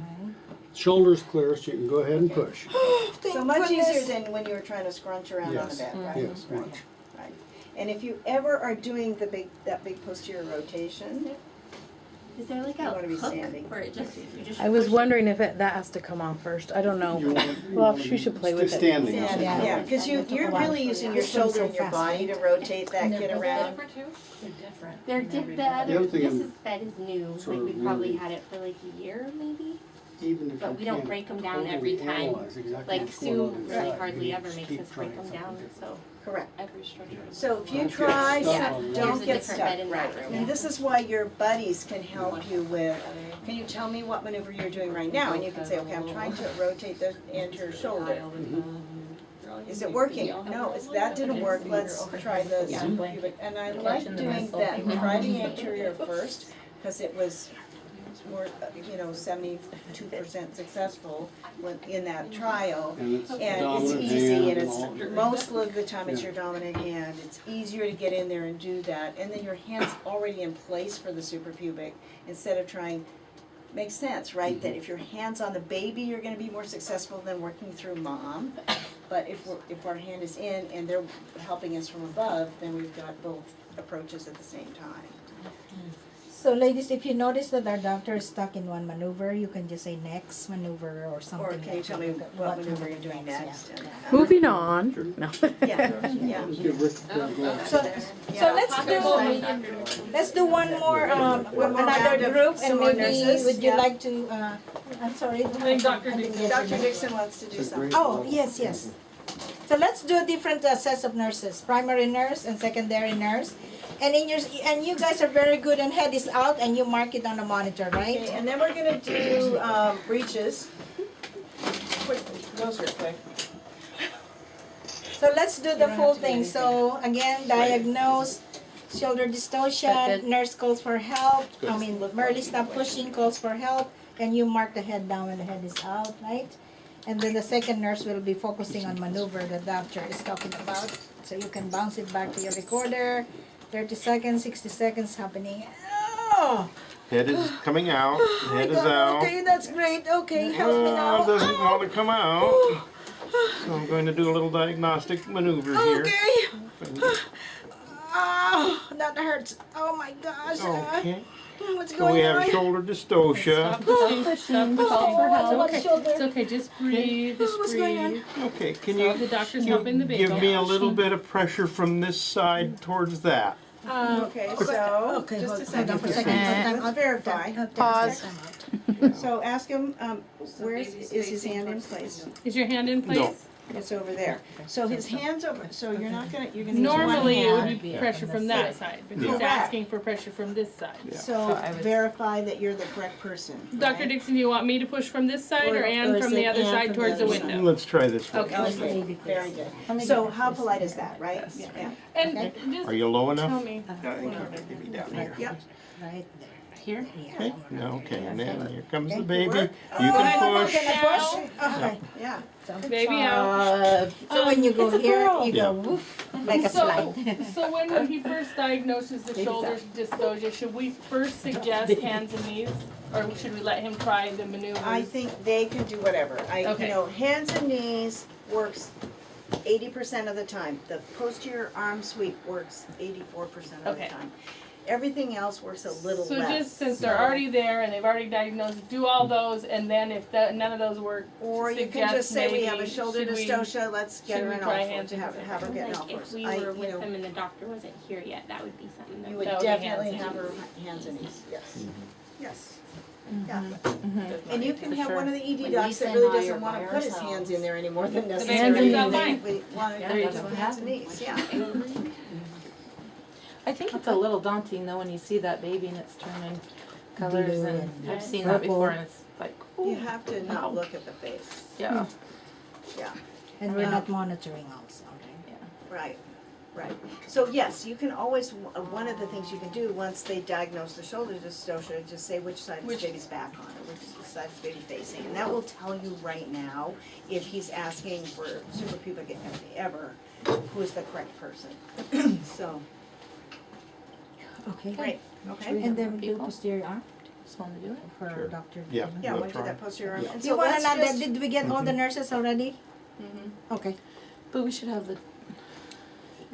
Shoulder's clear, so you can go ahead and push. So much easier than when you were trying to scrunch around on the Yes. bed, right? Yes, Right, much. right. And if you ever are doing that big posterior rotation, Is there like You a wanna be hook standing. where it just you just I was push it? wondering if that has to come off first. I don't know. You wanna- Well, she should play with Stay it. standing. stand, Yeah. yeah, because you're really using your This one's shoulder so and your fast, body to rotate that kid around. They're different. They're the other The other thing this I'm is bed is new. sort Like of we probably really- had it for like a year maybe. Even if But you we don't can't break 'em down totally every time. analyze exactly Like what's going Sue on really inside, hardly you ever just makes keep us break trying them something down. different. So Correct. every structure. So if you Don't get try, stuck Yeah. on one. don't There's a get different stuck, bed in that right. room. And this is why your buddies can help you with, can you tell me what maneuver you're doing right now? And you can say, okay, I'm trying to rotate the anterior shoulder. Is it working? No, that didn't work, let's try the suprapubic. And I like doing that, try the anterior first, because it was more, 72% successful in that trial. And it's And it's dominant easy, hand and and it's, all. most of the time it's Yeah. your dominant hand, it's easier to get in there and do that, and then your hand's already in place for the suprapubic, instead of trying, makes sense, right? That if your hand's on the baby, you're gonna be more successful than working through mom, but if our hand is in and they're helping us from above, then we've got both approaches at the same time. So ladies, if you notice that our doctor is stuck in one maneuver, you can just say next maneuver or something. Or can you like tell that. me what maneuver you're doing next? Moving on. No. Yeah, yeah. Let's give Rick a pair of gloves. So let's do one more, One more round another of group, some and more maybe nurses, would you yeah. like to, I'm sorry. I think Dr. didn't Dixon- get your Dr. name. Dixon wants to do It's a something. great Oh, glove. yes, yes. So let's do a different sets of nurses, primary nurse and secondary nurse. And you guys are very good, and head is out and you mark it on the monitor, Okay, right? and then we're gonna do breeches. Quick, those are quick. So let's do the full thing. So again, diagnose shoulder dystocia, nurse calls for help. I mean, Merle stop pushing, calls for help, and you mark the head down when the head is out, right? And then the second nurse will be focusing on maneuver the doctor is talking about. So you can bounce it back to your recorder. 30 seconds, 60 seconds happening. Oh, Head is coming out. oh my Head is God. out. Okay, that's great. Okay, help me now. Doesn't want to come out. So I'm going to do a little diagnostic maneuver here. Okay. Oh, that hurts. Oh my gosh. Okay. What's So going we have on? shoulder dystocia. It's okay, just breathe, just What's going on? breathe. Okay, can The you doctor's helping the baby. give me a little bit of pressure from this side towards that? Okay, so, Okay, just hold a on second. for a second. Let's verify. Pause. So ask him, where is his hand in place? Is your hand in place? No. It's over there. So his hand's over, so you're gonna use one Normally it hand. would be pressure from that side, but he's Correct. asking for pressure from this side. So verify that you're the correct person. Dr. right? Dixon, you want me to push from this side or Ann is from the it other Ann side from towards the other side? window? Let's try this one. Okay. Okay, very good. So how polite is that, right? Yeah. And just Are you low enough? tell me. I think you might be down here. Yep. right there. Right Here? there. Okay, Yeah. okay, and then here comes the Okay. baby. You Oh, can push. Can I push? Okay. Yeah. Baby out. So when you go here, you Yeah. go woof, like a So, slide. so when he first diagnoses the shoulder dystocia, should we first suggest hands and knees, or should we let him try the maneuvers? I think they can do whatever. Okay. Hands and knees works 80% of the time. The posterior arm sweep works 84% of the Okay. time. Everything else works a little So less. just since they're already there and they've already diagnosed, do all those, and then if none of those work, Or you can suggest just say we have a maybe, should should we- dystocia, let's get should her we in try all hands fours, and have her get in all Like if fours. we were with them and the doctor wasn't here yet, that would be something that You would. would That would be definitely hands have and her hands and knees, yes. Yes. Mm-hmm. Yeah. And you can have one of the ED When docs Lisa that and really I doesn't are wanna by put his ourselves. hands in there any more than baby necessary. comes out They fine. want There you to go. put hands and knees, yeah. I think it's a little daunting though when you see that baby and it's turning colors, Blue and and I've seen that purple. before, and it's like, You ooh, have to not look at the face, yeah. yeah. And we're not monitoring also, right? Right. So yes, you can always, one of the things you can do, once they diagnose the shoulder dystocia, just say which side is baby's back on, or which side is baby facing. And that will tell you right now, if he's asking for suprapubic ever, who's the correct person. So, Okay. great, okay. And then we do posterior arm Just want to do it. for Sure. Dr. Yeah. Kevin. Yeah, We'll we'll do try. that posterior arm. Yeah. And Do so you want let's another, just- did we get all the nurses already? Mhm. Okay. But we should have the, I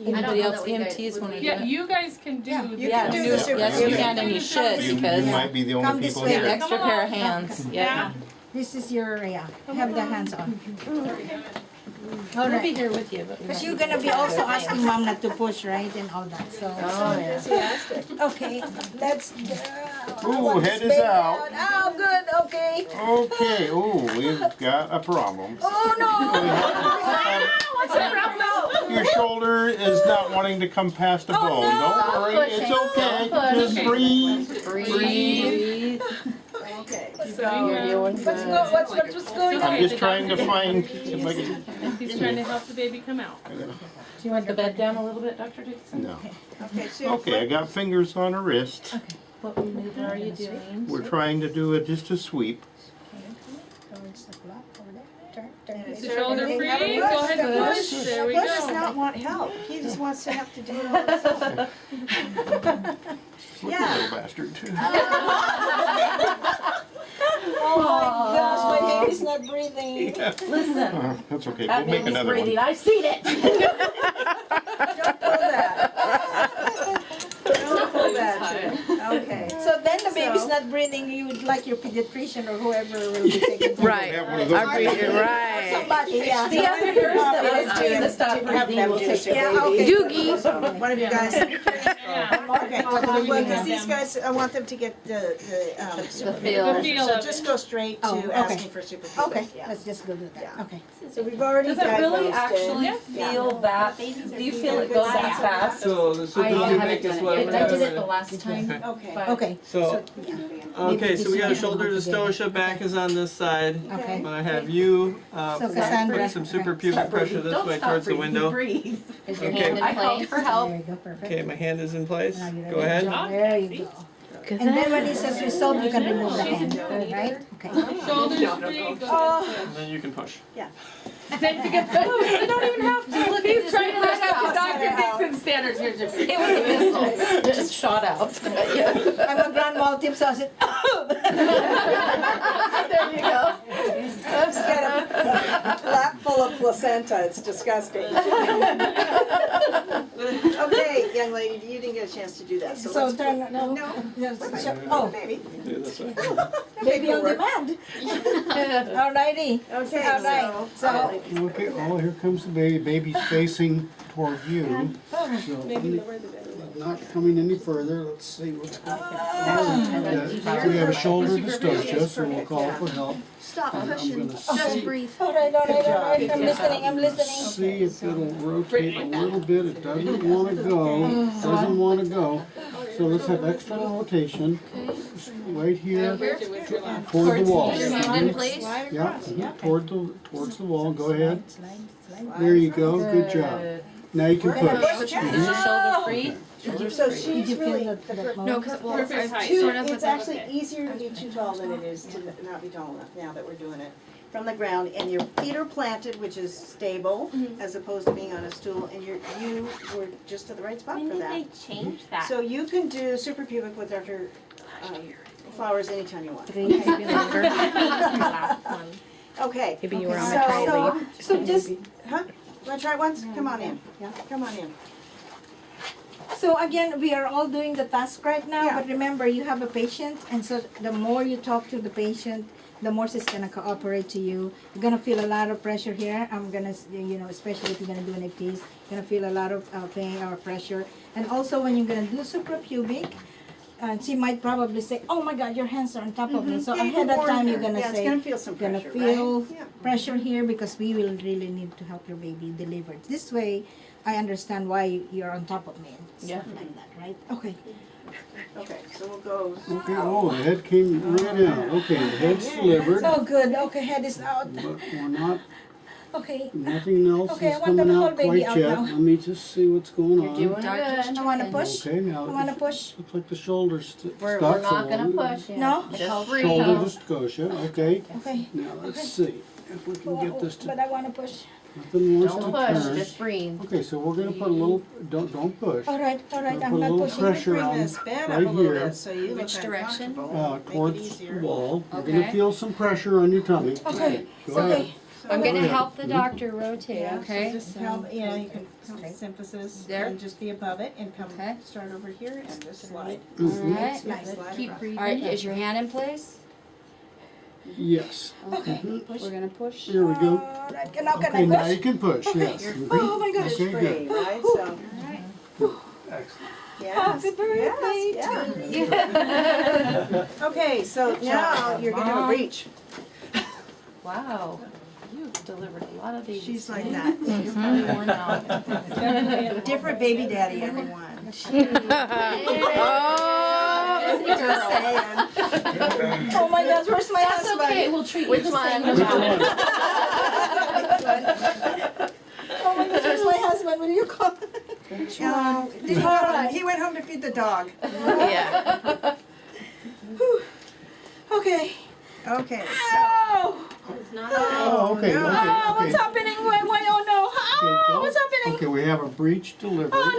don't anybody know else, that we could- EMTs would want to we- do Yeah, it? you guys can do Yeah, the you can Yes, do the yes, you supervision. can and you should, You because might be the Come only this people way. we have here. extra pair of hands, yeah. This is your, yeah, have the hands on. All We'll be right. here with you, but we Because might you're be- gonna be also asking mom not to push, right, and all that, so. Oh, yeah. Enthusiastic. Okay, let's. Ooh, head is out. Oh, good, okay. Okay, ooh, we've got a problem. Oh, no. What's the problem? Your shoulder is not wanting to come past a bone. Don't worry, it's okay. Just breathe. Breathe. Okay. What's going on? I'm just trying to find if I can. He's trying to help the baby come out. Do you want the bed down a little bit, Dr. Dixon? No. Okay, so. Okay, I got fingers on her wrist. What maneuver are you doing? We're trying to do just a sweep. Towards the block over there. Turn. Is The there shoulder anything- free, have a go ahead and push. push, there we Push does go. not want help, he just wants to have to do it all himself. Look, Yeah. little bastard. Oh my gosh, my baby's not breathing. Listen, That's okay. that We'll make baby's another breathing, one. I've seen it. Don't pull that. Don't pull that, okay. So then the baby's So- not breathing, you would like your pediatrician or whoever will be taking care. Right. Have one of those. Right. Somebody, yeah. The other nurse that was doing the stop Have breathing them will do take some care of Yeah, you. okay. Doogie. One of you guys, Yeah. okay, well, because these guys, I want them to get the The The feel. feel So of just it. go straight Oh, to okay. asking for supervision. Okay, Yeah. let's just go do that, Yeah. okay. So we've already Does it really diagnosed it. actually Yeah. feel that, do you feel it goes that fast? So the I haven't superpubic is done what it. we're I did it the gonna. last time. Okay. But Okay, So, yeah, okay, so we got a Maybe shoulder this one dystocia, back is on this side. okay. I'm gonna have you, So Cassandra. put some suprapubic pressure this Don't way stop towards the breathing, window. breathe. is your Okay. hand in I called place? for help. There you go, perfect. Okay, my hand is in place. Now you Go ahead. There you go. And then when he says resolve, you can remove the hand, right? Okay. Shoulders free, go ahead. And then you can push. You don't even have to look at He's this. trying to Look live at up to that. Dr. Dixon's standards here. Jim. It was a missile, it just shot out. I'm a grandma tip, so I said, There you go. Just get a lap full of placenta, it's disgusting. Okay, young lady, you didn't get a chance to do that, so so let's. turn, no, oh, Baby. Do it this way. baby on demand. Alrighty, Okay, alright, so, Okay, oh, here comes the baby. Baby's facing toward you. So I'm not coming any further. Let's see what's going on. We have a shoulder dystocia, so we'll call for help. Stop I'm pushing. gonna Just breathe. alright, I'm listening. see if it'll rotate a little bit. It doesn't want to go. Doesn't want to go. So let's have extra rotation. Right here, toward the wall. Your hand in place. Yeah, towards the wall. Go ahead. There you go. Good job. Now you can We're gonna push. push Is your shoulder free? So Did she's you feel really, that for that No, moment? because well, Perfect I'm height. sort of. it's but- actually easier to be too tall than it is to not be tall enough now that we're doing it from the ground. And your feet are planted, which is stable, as opposed to being on a stool, and you were just to the right spot When for did that. they change that? So you can do super pubic with Dr. Flowers anytime you want. Maybe longer. Last one. Okay. Maybe you were on so- maternity leave. So just, Huh? Wanna try it once? Come on in. Yeah, come on in. so again, we are all doing the task right now, Yeah. but remember, you have a patient, and so the more you talk to the patient, the more she's gonna cooperate to you. You're gonna feel a lot of pressure here. I'm gonna, especially if you're gonna do an APs, you're gonna feel a lot of pain or pressure. And also when you're gonna do suprapubic, she might probably say, "Oh my God, your hands are on top of me." So Yeah, you ahead can of warn time, her. you're gonna Yeah, say, it's gonna feel some gonna pressure, feel right? Yeah. pressure here because we will really need to help your baby deliver. This way, I understand why you're on top of me and stuff like that, right? Okay. Okay, so we'll go. Okay, oh, the head came right out. Okay, the head's delivered, Oh, good. Okay, head is out. but we're not, Okay. nothing else Okay, is I want the coming whole out baby quite out yet. now. Let me just see what's going on. You're doing Dr. good. I wanna push. Okay, now I wanna it push. looks like the shoulder's We're stuck. not so gonna we'll- push yet. No? Just free. Shoulder dystocia, okay. Okay. Now let's see if we can get this But to, I wanna push. nothing wants Don't to push, turn. just breathe. Okay, so we're gonna put a little, don't push. All right. We're I'm gonna put a not little pushing. pressure Bring on this bed up a right little here, bit so you look Which direction? uncomfortable. Make it towards the easier. wall. You're gonna Okay. feel some pressure on your tummy. Okay. Go ahead. Okay. I'm Go gonna ahead. help the doctor rotate, Yeah, okay? so just help, yeah, you can symphysis There? and just be above it and come, Okay. start over here and just slide. Mhm. Alright, Slide Keep across. breathing. alright, is your hand in place? Yes. Okay. We're gonna push. Here we go. All right. Now can Okay, I now you push? can push, yes. Oh my gosh. Just Okay, breathe, good. right, so, Excellent. yes, Happy birthday yes, yeah. Okay, so now you're gonna have a breech. Wow. You've delivered a lot of babies. She's like that. You're probably worn out. Different baby daddy, everyone. Oh, Oh my gosh, where's my That's husband? okay, we'll treat you Which the one? same. Which one? Oh my gosh, where's my husband? Will you call? He went home to feed the dog. yeah. Okay. Okay, Oh, It's not Oh, okay, okay, no. oh, what's okay. happening? Why, oh no. Okay, Oh, don't- what's happening? Okay, we have a breech delivery. Oh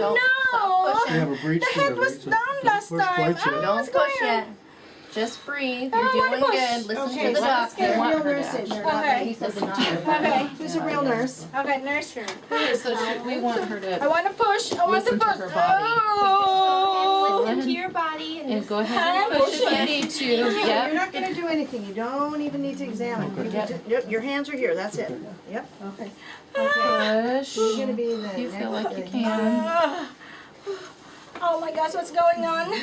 We no. have a breech The head delivery. was so down don't last push time. quite yet. Don't What's push going on? yet. Just breathe. I You're don't wanna doing push. good. Listen Okay, to the let's doctor. get a Want real her nurse to. in here. Okay. He says it's you. Okay. Who's a real nurse? Okay, nurse. So we want her I to want to push. I want to Listen to push. her body. Oh. Listen to your body and go ahead and push if you need to. You're Yep. not gonna do anything, you don't even need to examine. You can just- Your hands are here, that's it. Yep. Okay. Okay. Push. You're gonna be the. You feel like you next- can. Ah. Oh my gosh, what's going on?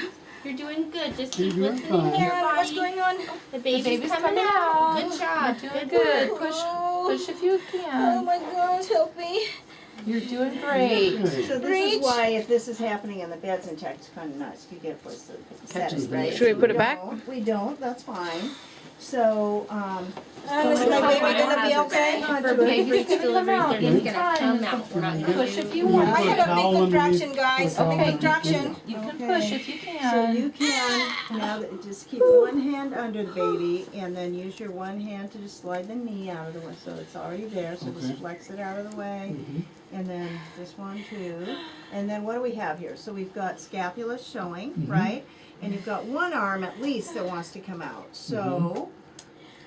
You're doing good. Just You're keep doing listening to fine. your And what's body. going on? The baby's, baby's coming coming out. out. Good job. You're doing Good good. work. Push. Oh. Push if you Oh can. my gosh, help me. You're doing great. Okay. So this Breech. is why if this is happening and the bed's intact, it's kinda nice, you get a place to set it, right? Should we put it back? We don't, that's fine. So, Is my baby gonna be okay? For babies to come out anytime. We're not Push if you Can want. I put a had a towel big underneath? contraction, guys. Put a A towel big underneath? contraction. You can Okay. push if you so can. you can, now that, just keep one hand under the baby and then use your one hand to just slide the knee out of the way, so it's already there, so just Okay. flex it out of the way. Mhm. And then this one too. And then what do we have here? So we've got scapula showing, Mhm. right? And you've got one arm at least that wants to come out. So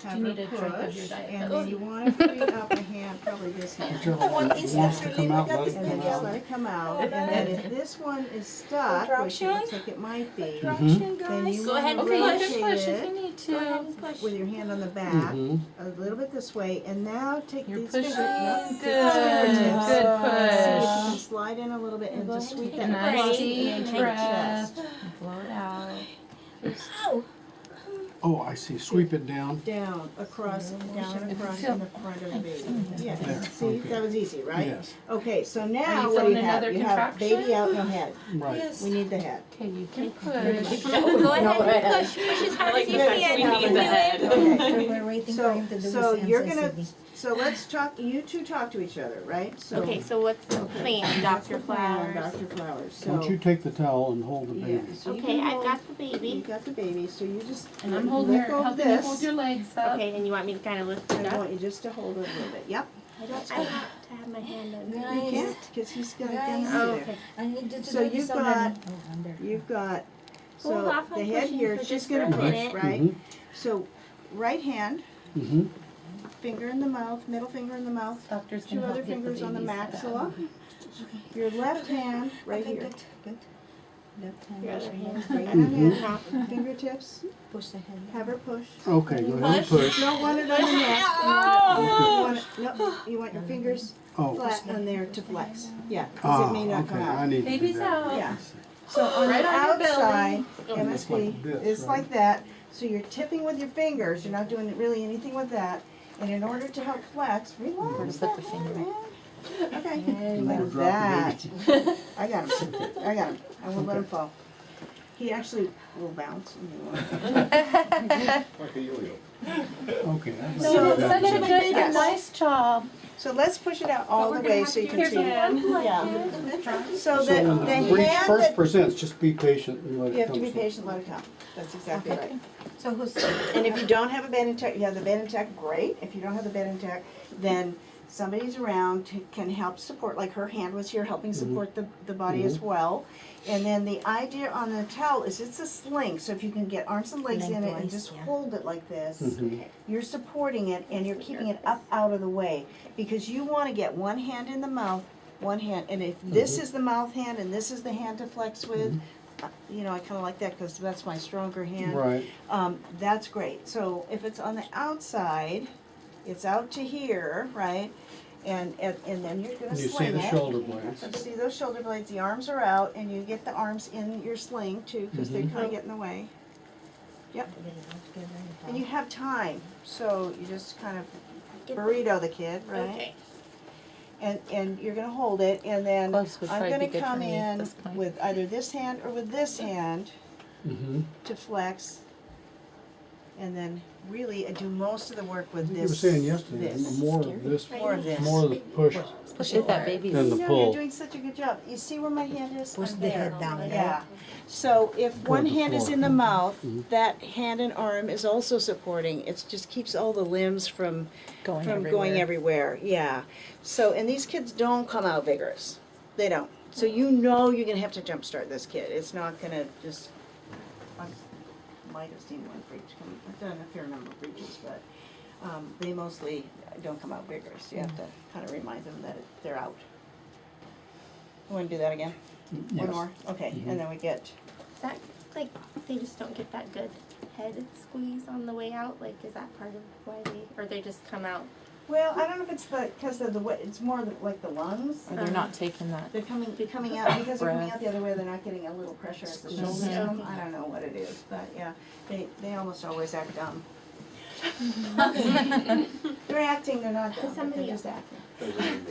have Do you her need a drink of push, your Diet and Coke? then you want to free up a hand, probably this hand. Whichever I want one instant wants to relief. come I out, got let this it And come then just out. let it come out. Oh, And then that- if this one is stuck, which it Contraction. looks like it might be, Contraction, then guys. you Go ahead and Okay, you rotate can push if it you need Go ahead to. and push. with your hand on the back, Mhm. a little bit this way, and now take You're these pushing. fingers. Good. Good Good See if you push. can slide in a little bit and Go just ahead sweep and that take a across breath. the Deep end of your breath. chest. Blow it out. Ow. Oh, I see, sweep it down. Down, across, down in front, feel- in the front of the baby. Yeah, There, see, okay. that was easy, right? Yes, Okay, so Are now you what do feeling you have? another You have contraction? baby out, no head. right. Yes. We need the head. Okay, you can push. Go ahead and push. Push as hard as you can. Okay. We're waiting for him to do So his you're gonna, NCCD. so let's talk, you two talk to each other, right? So Okay, so what's the plan, that's Dr. the plan, Flowers? Dr. Flowers, Why don't so. you take the towel and hold the Yeah, baby? so you Okay, can I've hold- got the You baby. got the baby, so you just. And I'm holding let your, go of helping you this. hold your legs up. Okay, and you want me to kind of lift it I up? want you just to hold it a little bit, yep. I have to have my hand under. You can't, cause he's got a thing Guys. Oh, under there. okay. I need you to So do you've this got- already. Oh, under. You've got, Hold so off on the head pushing here, for she's just gonna a push, minute. right? Mhm. So, right hand, Mhm. finger in the mouth, middle finger in the mouth, Doctor's two gonna other help get the fingers on the babies set maxilla. up. Your left hand, right Okay, here. good, good. Left hand, Your other right hand. Bring it Mhm. on fingertips, Push the hand. have her push. Okay, go ahead and push. You don't want it on the neck. You want your fingers Oh, flat on there to flex. Yeah, because it may not come okay, I out. need to do Baby's that. out. Yeah. So on Right the on your belly. outside, It's MSP, like this, it's right? like that. So you're tipping with your fingers. You're not doing really anything with that. And in order to help flex, relax. put the that finger. man. Okay. Don't wanna Like drop that. the baby. I got him. I got him. I won't let him fall. He actually will bounce. Like a yo-yo. Okay. that's So- not Such bad. a good, Yes. nice job. So let's push it out all the way so you can Here's see. a hand. Yeah. So So the when the breech hand first that, presents, just be patient and let you it have to come. be patient, let it come. That's exactly right. So who's, And if you don't have a bed and tech, you have the bed and tech, great. If you don't have the bed and tech, then somebody's around can help support, like her hand was here helping support the body as well. And then the idea on the towel is it's a sling, so if you can get arms and legs in it and Lengthwise, just yeah. hold it like this, Mhm. you're supporting it and you're keeping it up out of the way. Because you wanna get one hand in the mouth, one hand, and if this is the mouth hand and this is the hand to flex with, you know, I kinda like that, cause that's my stronger hand. Right. That's great. So if it's on the outside, it's out to here, right? And then you're gonna And you see sling the it. shoulder blades. You see those shoulder blades, the arms are out, and you get the arms in your sling too, because they kinda get in the way. Yep. And you have time, so you just kind of burrito the kid, right? Okay. And you're gonna hold it, and then Close would I'm probably gonna be good for come me at in this point. with either this hand or with this hand Mm-hmm. to flex. And then really do most of the work with You were this. saying yesterday, this. more of this, More of this. more of the push Push it, that baby's. than the No, you're pull. doing such a good job. You see where my hand is? push I'm the there. head down, right? Yeah. So if one the hand is floor. in the mouth, Mhm. that hand and arm is also supporting. It just keeps all the limbs from going everywhere. Yeah. So and these kids don't come out vigorous. They don't. So you know you're gonna have to jumpstart this kid. It's not gonna just. I might have seen one breech come. I've done a fair number of breaches, but they mostly don't come out vigorous. You have to kind of remind them that they're out. You want to do that again? One Yes. more? Okay, and then we get, Is that like they just don't get that good head squeeze on the way out? Like, is that part of why or they just come out? well, I don't know if it's because of the way, it's more like the lungs. Or they're not taking that. They're coming out, because they're coming out the other way, they're not getting a little pressure at the shoulder Mhm. zone. I don't know what it is, but yeah, they almost always act dumb. They're acting, they're not dumb, somebody they're just acting.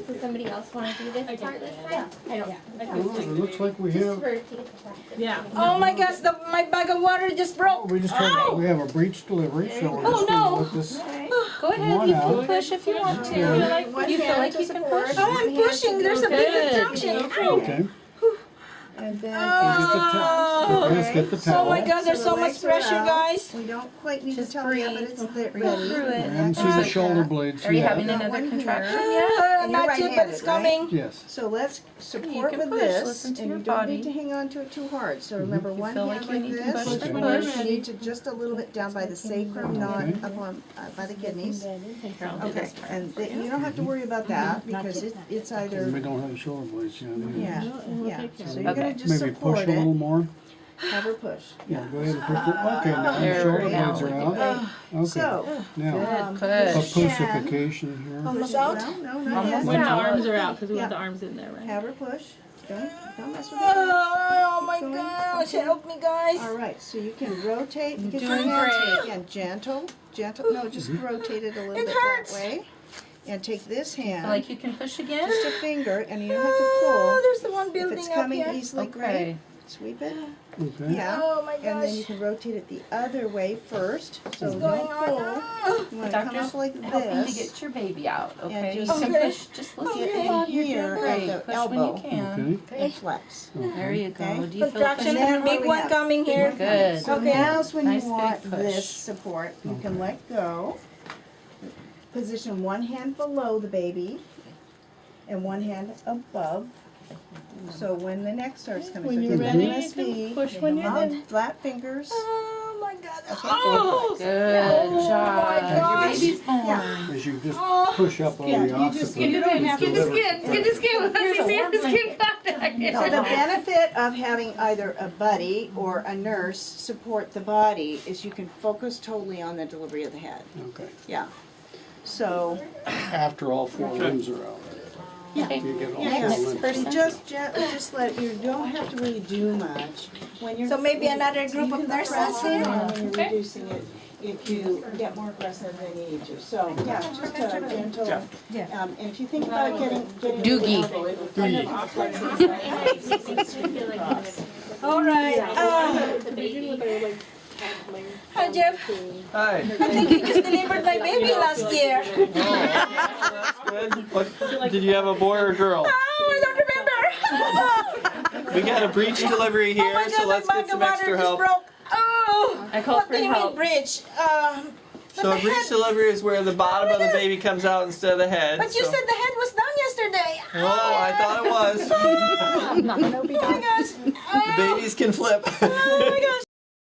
Does somebody else want to do this part this time? I don't. Well, it looks like we Just have, for to get the practice. Yeah. Oh my gosh, my bag of water just broke. we just had, we have a breech delivery, so we're just gonna let this Go come ahead, on you out. can push if you want to. Yeah. One You feel hand like to you can support, push? Oh, I'm one hand to pushing. There's a go. big Good. contraction. Ow. Okay, And then. get the towel, let's get the towel. Oh my God, there's So so the much legs are pressure, out. guys. We don't quite need to Just tell you, but breathe. it's there, Breathe ready. through it. And see the shoulder blades Are you yet. having Got another one here. contraction yet? And you're Not yet, but it's right-handed, right? coming. Yes. So let's support can with push. this, Listen to and your you don't body. need to hang on to it too hard. So remember, You one feel hand like you like need to this, push, and push. you need to just a little bit down by the sacrum, not up on, by the kidneys. Okay, and you don't have to worry about that, because it's either, We don't have the shoulder blades yet either. yeah. So you're Okay. gonna just Maybe push support a little it, more. have her push. Yeah, go ahead and push it. Okay, now the There shoulder we go. blades are out. Okay, So, now, Good a push. pussification here. Almost out. no, not Almost yet. When the out. arms are out, because we Yeah. want the arms in there, right? Have her push. Don't mess with it. Oh my gosh, help me, guys. All right, so you can rotate, get your Doing hands great. again, gentle, no, just rotate it a little It bit hurts. that way. And take this hand, Like you can push again? just a finger, and you don't have to Oh, pull. there's the one If building it's up coming here. easily, great. Okay. Sweep it. Okay. Yeah. Oh my And then you gosh. can rotate it the other way first. So What's no going on? pull. Ah. You want to come up like Helping to this. get your baby out, okay? just- You can Okay. push, just lift Get it in on, you're here doing at great. the Push elbow. when you can. Okay. And flex. There you go. Okay. Do you feel Contraction, And then it? what big we one have? coming here. Good. So Okay. now's when Nice you big want push. this support. You can let go. Position one hand below the baby and one hand above. So when the neck starts coming, When so you're get ready, in you this can V. push when you're ready. Flat fingers. Oh my god. Oh. Good job. Your gosh. baby's born. As you just Oh. push up on Yeah, the you opposite. just Skin to skin, skin to skin, skin to skin. Let's Here's a see warm the skin blanket. contact. So the benefit of having either a buddy or a nurse support the body is you can focus totally on the delivery of the head. Okay. Yeah. So After all four limbs are out. Yeah. You get all Yeah. four limbs. person. just gently, just let you don't have to really do much when you're. So maybe another group of nurses press it here? on when you're reducing it. If you get more aggressive than you need to. So yeah, just a gentle. Yeah. And if you think about getting Doogie. the elbow, it will kind of flex. All right. Hi Jeff. Hi. I think you just delivered my baby last year. That's good. What, did you have a boy or a girl? Oh, I don't remember. We got a breech delivery Oh my here, God, so let's my get bag some of water extra just help. broke. Oh. I called What for do you mean help. bridge? So a breech delivery is where the bottom of the baby comes out instead of the head. But you so- said the head was done yesterday. Oh, I thought it was. Oh my gosh. Babies can flip. Oh my gosh.